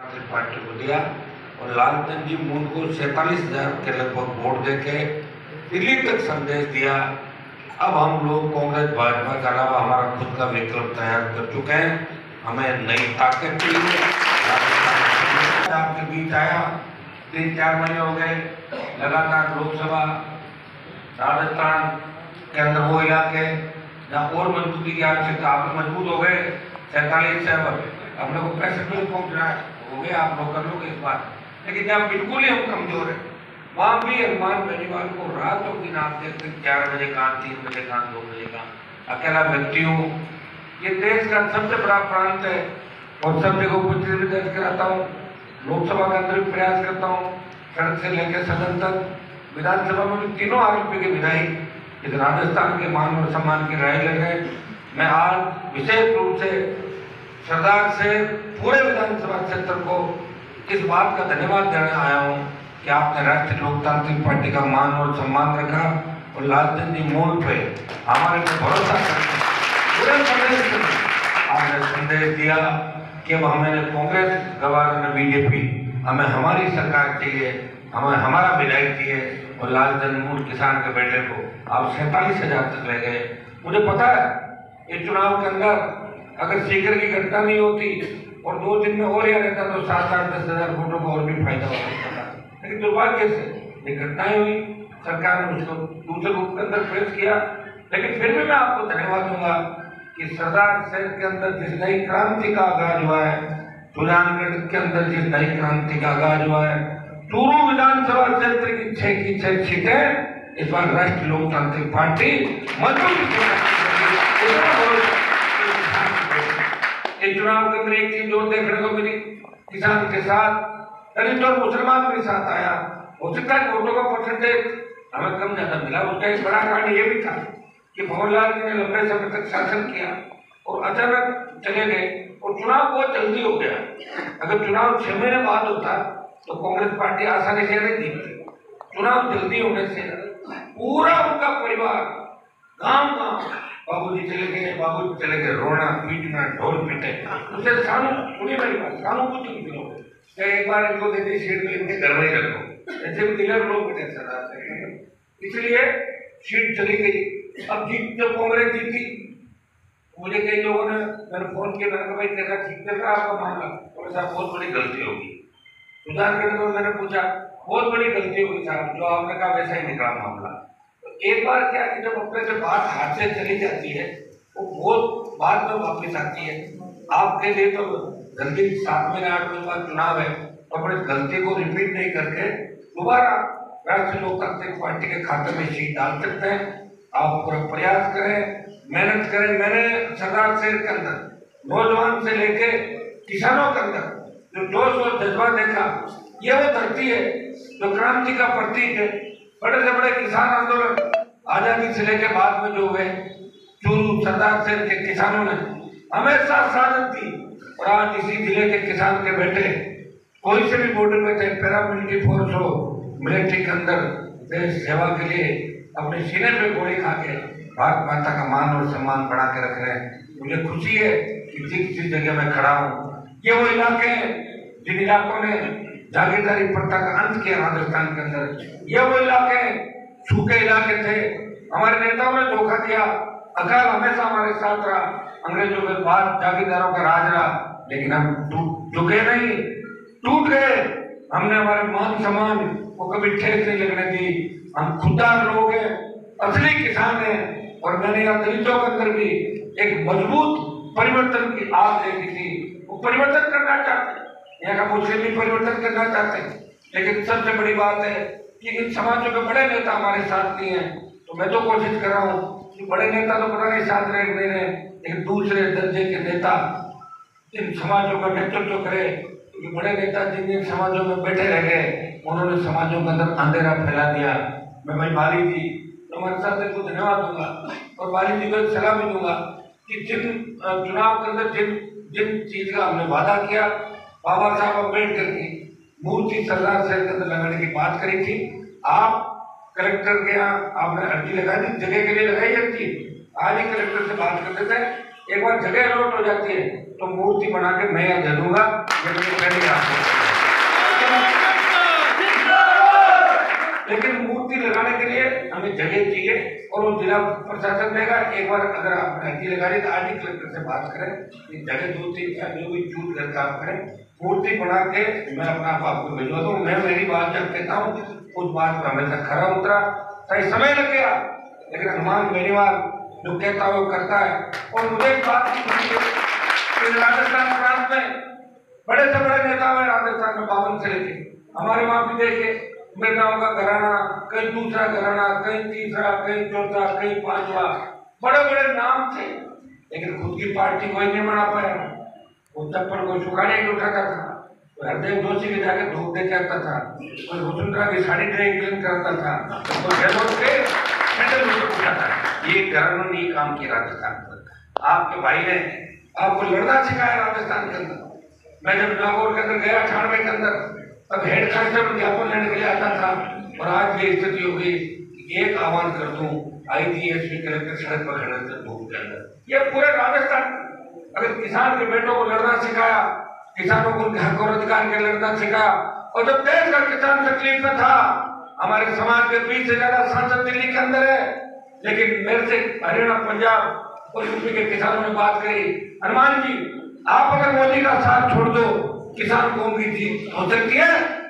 Party को दिया और लालचंद जी मूंद को 47,000 के लगभग वोट देके दिल्ली तक संदेश दिया। अब हम लोग कांग्रेस भाजपा के अलावा हमारा खुद का विकल्प तैयार कर चुके हैं। हमें नई ताकत चाहिए। आपके बीच आया 3-4 महीने हो गए लगातार लोकसभा राजस्थान के अंदर वो इलाके जहाँ और मजबूती की आवश्यकता, आप मजबूत हो गए 47 से अब लोग पैसे भी पहुंच रहा है, हो गया आप लोग कर लोगे इस बार। लेकिन जहाँ बिल्कुल ही हम कमजोर है वहाँ भी हनुमान बेनीवाल को रातों दिन आप देखते 4 बजे कहाँ, 3 बजे कहाँ, 2 बजे कहाँ अकेला व्यक्ति हूँ। ये देश का सबसे बड़ा प्रांत है और सब जगह उपस्थिति भी दर्ज कराता हूँ। लोकसभा के अंदर भी प्रयास करता हूँ, सड़क से लेकर सदन तक, विधानसभा में भी तीनों आरोपी के विधायक इस राजस्थान के मान और सम्मान की राय ले गए। मैं आज विशेष रूप से सरदार से पूरे विधानसभा क्षेत्र को इस बात का धन्यवाद देने आया हूँ कि आपने राष्ट्रीय लोकतांत्रिक पार्टी का मान और सम्मान रखा और लालचंद जी मूंद पे हमारे पे भरोसा करके पूरे प्रदेश में आपने संदेश दिया कि अब हमें कांग्रेस गवार न बीजेपी, हमें हमारी सरकार चाहिए, हमें हमारा विधायक चाहिए। और लालचंद मूंद किसान के बेटे को आप 47,000 तक ले गए। मुझे पता है इस चुनाव के अंदर अगर सीकर की घटना नहीं होती और 2 दिन में और यह रहता तो 7-8-10,000 वोटों को और भी फायदा हो सकता था। लेकिन दुर्भाग्य से ये घटनाएं हुई, सरकार ने उसको दूसरे रूप के अंदर पेश किया। लेकिन फिर भी मैं आपको धन्यवाद दूंगा कि सरदार शहर के अंदर जिस नई क्रांति का आगाज हुआ है, सुजानगढ़ के अंदर जिस नई क्रांति का आगाज हुआ है, चूरू विधानसभा क्षेत्र की 6 की 6 सीटें इस बार राष्ट्रीय लोकतांत्रिक पार्टी मजबूती इस चुनाव के अंदर एक चीज और देखने को मिली, किसान के साथ दलित और मुसलमान भी साथ आया। हो सकता है वोटों का परसेंटेज हमें कम ज्यादा मिला। उसका एक बड़ा कारण ये भी था कि भंवरलाल जी ने लंबे समय तक शासन किया और अचानक चले गए और चुनाव बहुत जल्दी हो गया। अगर चुनाव 6 महीने बाद होता तो कांग्रेस पार्टी आसानी से नहीं जीतती। चुनाव जल्दी होने से पूरा उनका परिवार गांव बाबूजी चले गए, रोना पीटना ढोल पीटे उसे सुनी मेरी बात, सहानुभूति दिलो। एक बार इनको दे दी सीट में इनके घर में ही रखो, ऐसे भी दिलर लोग बेटे सरदार। इसलिए सीट चली गई। अब जीत जब कांग्रेस जीती, मुझे कई लोगों ने मैंने फोन किया, मैंने कहा भाई कैसा ठीक चल रहा आपका मामला? और साहब बहुत बड़ी गलती होगी। सुजानगढ़ में मैंने पूछा, बहुत बड़ी गलती होगी साहब, जो आपने कहा वैसा ही निकला मामला। एक बार क्या कि जब अपने से बात हाथ से चली जाती है वो बहुत बाद में वापस आती है। आपके लिए तो जल्दी 7 महीने 8 महीने बाद चुनाव है, तो अपनी गलती को रिपीट नहीं करके दोबारा राष्ट्रीय लोकतांत्रिक पार्टी के खाते में सीट डाल सकते हैं। आप पूरा प्रयास करें, मेहनत करें। मैंने सरदार शहर के अंदर नौजवान से लेके किसानों के अंदर जो जोश और जज्बा देखा, ये वो धरती है जो क्रांति का प्रतीक है। बड़े से बड़े किसान आंदोलन आजादी से लेकर बाद में जो हुए, चूरू सरदार शहर के किसानों ने हमेशा साधन दी। और आज इसी जिले के किसान के बेटे कोई से भी बॉर्डर में थे, पैरामिलिट्री फोर्स हो, मिलिट्री के अंदर देश सेवा के लिए अपने सीने पे गोली खा के भारत माता का मान और सम्मान बढ़ा के रख रहे हैं। मुझे खुशी है कि जिस जगह मैं खड़ा हूँ ये वो इलाके हैं जिन इलाकों ने जागीरदारी प्रथा का अंत किया राजस्थान के अंदर। ये वो इलाके सूखे इलाके थे, हमारे नेताओं ने धोखा दिया, अकाल हमेशा हमारे साथ रहा, अंग्रेजों के बाद जागीरदारों का राज रहा, लेकिन हम झुके नहीं, टूट गए। हमने हमारे मान सम्मान को कभी ठेस नहीं लगने दी। हम खुददार लोग हैं, असली किसान हैं। और मैंने यहाँ दलितों के अंदर भी एक मजबूत परिवर्तन की आग देखी थी। वो परिवर्तन करना चाहते हैं, यहाँ का मुस्लिम भी परिवर्तन करना चाहते हैं। लेकिन सबसे बड़ी बात है कि इन समाजों के बड़े नेता हमारे साथ नहीं है। तो मैं तो कोशिश कर रहा हूँ कि बड़े नेता तो पता नहीं साथ रहे नहीं रहे, लेकिन दूसरे दर्जे के नेता इन समाजों का नेतृत्व करे। क्योंकि बड़े नेता जिन जिन समाजों में बैठे रह गए उन्होंने समाजों के अंदर अंधेरा फैला दिया। मैं भाई बाली जी हमारे साथ को धन्यवाद दूंगा और बाली जी को एक सलाह भी दूंगा कि जिन चुनाव के अंदर जिन चीज का हमने वादा किया, बाबा साहब अम्बेडकर की मूर्ति सरदार शहर के अंदर लगाने की बात करी थी। आप कलेक्टर के यहाँ आपने अर्जी लगाई थी, जगह के लिए लगाई अर्जी, आज ही कलेक्टर से बात करते थे। एक बार जगह अलॉट हो जाती है तो मूर्ति बना के मैं यहाँ दे दूंगा। जगह चाहिए और वो जिला प्रशासन देगा। एक बार अगर आप अर्जी लगा रही तो आज ही कलेक्टर से बात करें कि जगह 2-3 जो भी चूट कर काम करें, मूर्ति बना के मैं अपना आप आपको भिजवा दूँ। मैं मेरी बात जब कहता हूँ उस बात पर हमेशा खरा उतरा, सही समय लग गया, लेकिन हनुमान बेनीवाल जो कहता है वो करता है। और मुझे एक बात की राजस्थान प्रांत में बड़े से बड़े नेता है, राजस्थान में 52 से लेके हमारे वहां भी देखिए, नेताओं का घराना, कहीं दूसरा घराना, कहीं तीसरा, कहीं चौथा, कहीं पांचवा, बड़े बड़े नाम थे, लेकिन खुद की पार्टी कोई नहीं बना पाया। वो चप्पल को सुखाने के उठाता था, कोई हरदेव जोशी के जाके धूप दे के आता था, कोई वसुंधरा की साड़ी ड्राई क्लीन करता था, कोई गहलोत के हैंडल में उठाता था। ये घरानों ने काम किया राजस्थान पर। आपके भाई ने आपको लड़ना सिखाया राजस्थान के अंदर। मैं जब नागौर के अंदर गया 98 के अंदर, तब हेड कांस्टेबल ज्ञापन लेने के लिए आता था। और आज ये स्थिति हो गई कि एक आह्वान कर दूं, IGSP कलेक्टर सड़क पर खड़े थे धूप के अंदर। ये पूरे राजस्थान, अगर किसान के बेटों को लड़ना सिखाया, किसानों को हक और अधिकार के लड़ना सिखाया, और जब देश का किसान तकलीफ में था, हमारे समाज के 20 से ज्यादा सांसद दिल्ली के अंदर है, लेकिन मेरे से हरियाणा, पंजाब और यूपी के किसानों ने बात करी, हनुमान जी आप अगर मोदी का साथ छोड़ दो किसान कौम की जीत हो सकती है।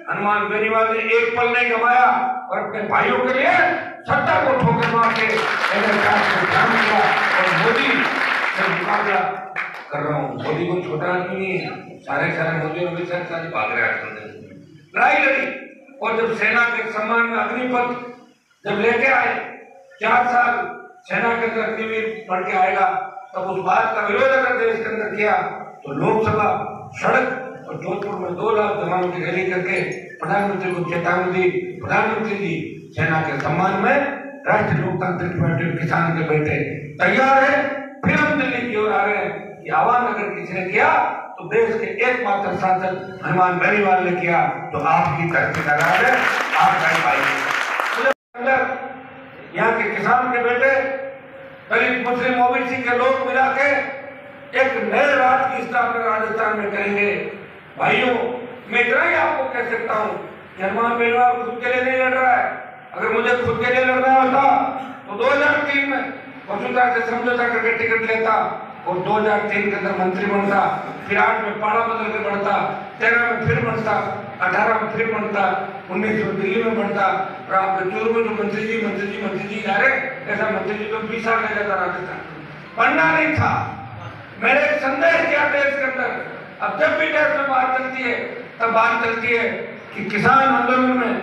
हनुमान बेनीवाल ने एक पल नहीं गवाया और अपने भाइयों के लिए सत्ता को ठोकर मार के ध्यान दिया। और मोदी से मुकाबला कर रहा हूँ, मोदी को छोटा आदमी नहीं है, सारे मोदी और विचार भाग रहे लड़ाई लड़ी। और जब सेना के सम्मान में अग्निपथ जब लेके आए, 4 साल सेना के अंदर अग्निवीर बढ़ के आएगा, तब उस बात का विरोध अगर देश के अंदर किया तो लोकसभा सड़क और जोधपुर में 2 लाख जवानों की रैली करके प्रधानमंत्री को चेतावनी दी। प्रधानमंत्री जी सेना के सम्मान में राष्ट्रीय लोकतांत्रिक पार्टी किसान के बेटे तैयार है, फिर हम दिल्ली की ओर आ रहे हैं। ये आह्वान अगर किसी ने किया तो देश के एकमात्र सांसद हनुमान बेनीवाल ने किया, तो आपकी धरती का राज है, आप भाई। यहाँ के किसान के बेटे, दलित, मुस्लिम, ओबीसी के लोग मिला के एक नए राज की स्थापना राजस्थान में करेंगे। भाइयों, मैं इतना ही आपको कह सकता हूँ कि हनुमान बेनीवाल खुद के लिए नहीं लड़ रहा है। अगर मुझे खुद के लिए लड़ना होता तो 2003 में वसुंधरा से समझौता करके टिकट लेता और 2003 के अंदर मंत्री बनता, फिर 8 में पाड़ा बदल के बढ़ता, 13 में फिर बनता, 18 में फिर बनता, 19 में दिल्ली में बनता। और आपके चूरू में जो मंत्री जी जा रहे, ऐसा मंत्री जी तो 20 साल का जाता राजस्थान बनना नहीं था। मैंने एक संदेश किया देश के अंदर। अब जब भी देश में बात चलती है तब बात चलती है कि किसान आंदोलन में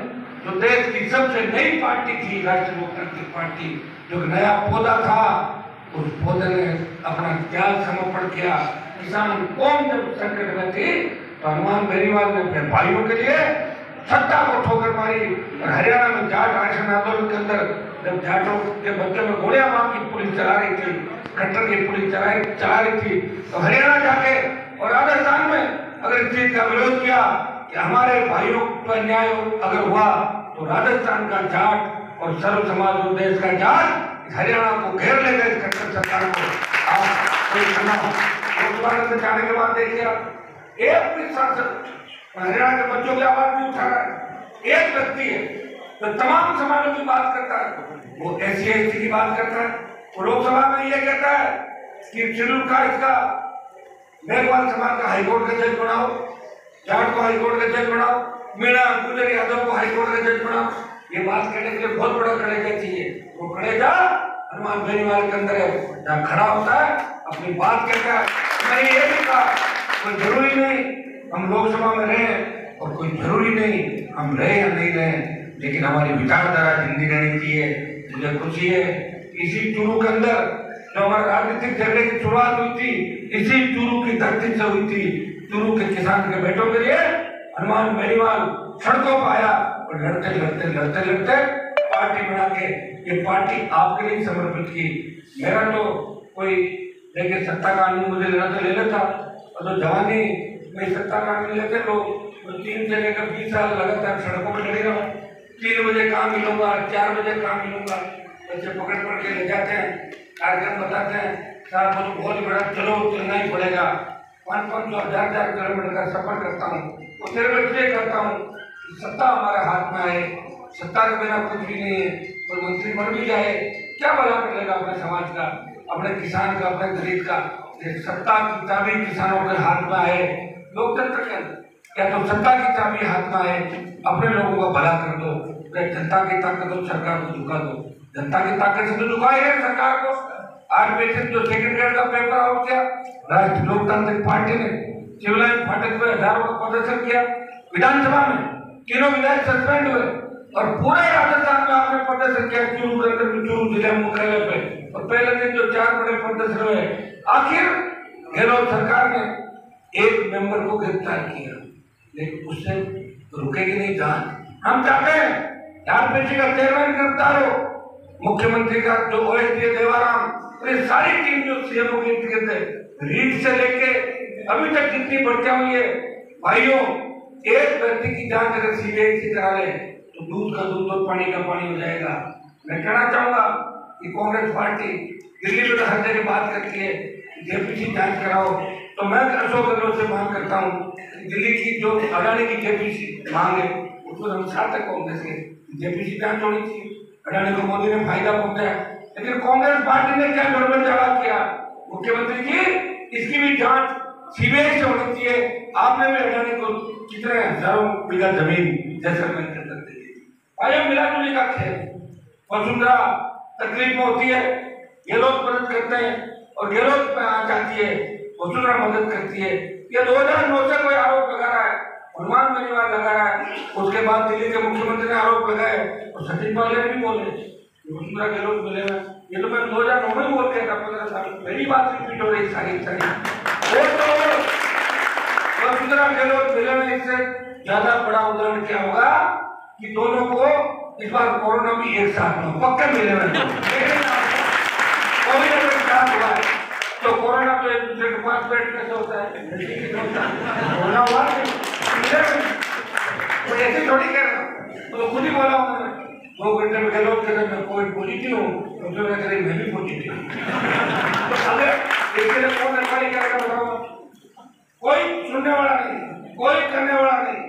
जो देश की सबसे नई पार्टी थी, राष्ट्रीय लोकतांत्रिक पार्टी, जो नया पौधा था, उस पौधे ने अपना त्याग समर्पण किया। किसान कौन जब संकट में थी तो हनुमान बेनीवाल ने अपने भाइयों के लिए सत्ता को ठोकर मारी। और हरियाणा में जाट आरक्षण आंदोलन के अंदर जब जाटों के बच्चों में गोलियां मार की पुलिस चला रही थी, कट्टर की पुलिस चला रही थी, तो हरियाणा जाके और राजस्थान में अगर इस चीज का विरोध किया कि हमारे भाइयों का अन्याय अगर हुआ तो राजस्थान का जाट और सर्व समाज और देश का जाट हरियाणा को घेर लेगा। इस कट्टर सरकार को आप कोई करना हो से जाने के बाद देखिए, आप एक भी सांसद हरियाणा के बच्चों की आवाज नहीं उठा रहा है। एक व्यक्ति है जो तमाम समाजों की बात करता है, वो SC/ST की बात करता है, वो लोकसभा में ये कहता है कि शेड्यूल कास्ट का मेघवाल समाज का हाईकोर्ट का जज बनाओ, जाट को हाईकोर्ट का जज बनाओ, मीणा गुजर यादव को हाईकोर्ट का जज बनाओ। ये बात कहने के लिए बहुत बड़ा कलेजा चाहिए। वो कलेजा हनुमान बेनीवाल के अंदर है, जहाँ खड़ा होता है अपनी बात कहता है। मैंने ये भी कहा कोई जरूरी नहीं हम लोकसभा में रहें और कोई जरूरी नहीं हम रहे या नहीं रहे, लेकिन हमारी विचारधारा जिंदी रहनी चाहिए। मुझे खुशी है इसी चूरू के अंदर जो हमारे राजनीतिक झगड़े की शुरुआत हुई थी, इसी चूरू की धरती से हुई थी। चूरू के किसान के बेटों के लिए हनुमान बेनीवाल सड़कों पर आया और लड़ते पार्टी बना के ये पार्टी आपके लिए समर्पित की। मेरा तो कोई देखिए सत्ता का आनंद मुझे लेना तो ले लेता, और तो जवानी में सत्ता का आनंद लेते लोग, तो 3 से लेकर 20 साल लगातार सड़कों पर लगे रहा हूँ। 3 बजे काम मिलूंगा, 4 बजे काम मिलूंगा, बच्चे पकड़ के ले जाते हैं, कार्यक्रम बताते हैं, साहब मुझे बहुत बड़ा चलो चलना ही पड़ेगा। 500 1000 किलोमीटर का सफर करता हूँ, तो सिर्फ इसलिए करता हूँ सत्ता हमारे हाथ में आए। सत्ता के बिना कुछ भी नहीं है। कोई मंत्री बन भी जाए, क्या भला कर लेगा अपने समाज का, अपने किसान का, अपने गरीब का? सत्ता की चाबी किसानों के हाथ में आए, लोकतंत्र का क्या तो सत्ता की चाबी हाथ में आए, अपने लोगों का भला कर दो, जनता की ताकत हो, सरकार को झुका दो। जनता की ताकत से तो झुका ही है सरकार को। आज पेशेंट जो सेकंड ग्रेड का पेपर आउट किया, राष्ट्रीय लोकतांत्रिक पार्टी ने सिविल लाइन फाटक पे हजारों का प्रदर्शन किया, विधानसभा में तीनों विधायक सस्पेंड हुए और पूरे राजस्थान में आपने प्रदर्शन किया, चूरू के अंदर चूरू जिला मुख्यालय पे, और पहले दिन जो 4 बड़े प्रदर्शन हुए, आखिर गहलोत सरकार ने एक मेंबर को गिरफ्तार किया, लेकिन उससे रुकेगी नहीं जांच। हम चाहते हैं आरपीसी का चेयरमैन गिरफ्तार हो, मुख्यमंत्री का जो ओएसडी देवाराम, ये सारी टीम जो सीएमओ की रीट से लेके अभी तक जितनी भर्तियां हुई है, भाइयों, एक व्यक्ति की जांच अगर सीबीआई से करा ले तो दूध का दूध और पानी का पानी हो जाएगा। मैं कहना चाहूंगा कि कांग्रेस पार्टी दिल्ली में तो हर जगह बात करती है जेपीसी जांच कराओ, तो मैं अशोक गहलोत से मांग करता हूँ दिल्ली की जो अडानी की जेपीसी मांग है उसको हम साथ है कांग्रेस के, जेपीसी जांच होनी चाहिए। अडानी को मोदी ने फायदा पहुंचाया, लेकिन कांग्रेस पार्टी ने क्या गड़बड़ जवाब किया, मुख्यमंत्री जी इसकी भी जांच सीबीआई से होनी चाहिए। आपने भी अडानी को कितने हजारों बीघा जमीन जैसलमेर के अंदर दे दी। भाई मिला जुली का खेल, वसुंधरा तकलीफ में होती है, गहलोत मदद करते हैं, और गहलोत पे आ जाती है, वसुंधरा मदद करती है। ये 2009 से कोई आरोप लगा रहा है, हनुमान बेनीवाल लगा रहा है, उसके बाद दिल्ली के मुख्यमंत्री ने आरोप लगाए और सचिन पायलट भी बोले वसुंधरा गहलोत मिले हुए। ये तो मैं 2009 में बोल गया था, 15 साल मेरी बात रिपीट हो रही सारी वसुंधरा गहलोत मिले में। इससे ज्यादा बड़ा उदाहरण क्या होगा कि दोनों को इस बार कोरोना भी एक साथ में पक्के मिले हुए, कोविड अगर साथ हुआ है तो कोरोना तो एक दूसरे के पास बैठ कैसे होता है, कोरोना हुआ तो ऐसे थोड़ी कह रहा तो खुद ही बोला उन्होंने 2 घंटे में गहलोत के मैं कोविड पॉजिटिव हूँ, तो जो मैं करीब मैं भी पॉजिटिव हूँ। तो अगर इसके लिए कौन निर्माणी करेगा बताओ? कोई सुनने वाला नहीं, कोई करने वाला नहीं।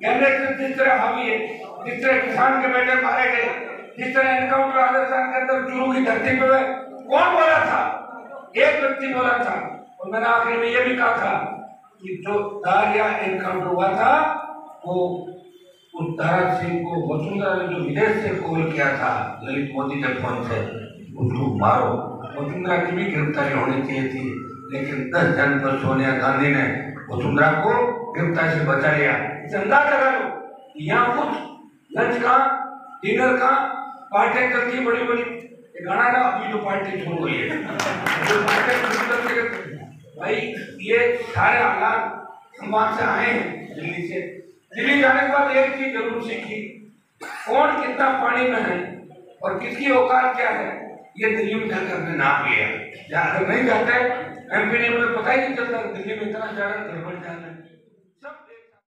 जनरेशन जिस तरह हावी है, जिस तरह किसान के बेटे मारे गए, जिस तरह एनकाउंटर राजस्थान के अंदर चूरू की धरती पे कौन बोला था? एक व्यक्ति बोला था, और मैंने आखिर में ये भी कहा था कि जो दारिया एनकाउंटर हुआ था वो उस दारा सिंह को वसुंधरा ने जो विदेश से कॉल किया था ललित मोदी के फोन से, उसको मारो। वसुंधरा की भी गिरफ्तारी होनी चाहिए थी, लेकिन 10 जन पर सोनिया गांधी ने वसुंधरा को गिरफ्तारी से बचा लिया। अंदाज लगा लो यहाँ कुछ लंच का, डिनर का पार्टियां करती है बड़ी बड़ी, गाना ना अभी जो पार्टी छोड़ गई है भाई। ये सारे हालात हम वहां से आए हैं दिल्ली से। दिल्ली जाने के बाद एक चीज जरूर सीखी, कौन कितना पानी में है और किसकी औकात क्या है, ये दिल्ली में जाकर हमने नाप लिया। अगर नहीं जाते एमपी ने, मुझे पता ही नहीं चलता दिल्ली में इतना ज्यादा गड़बड़ जाना है।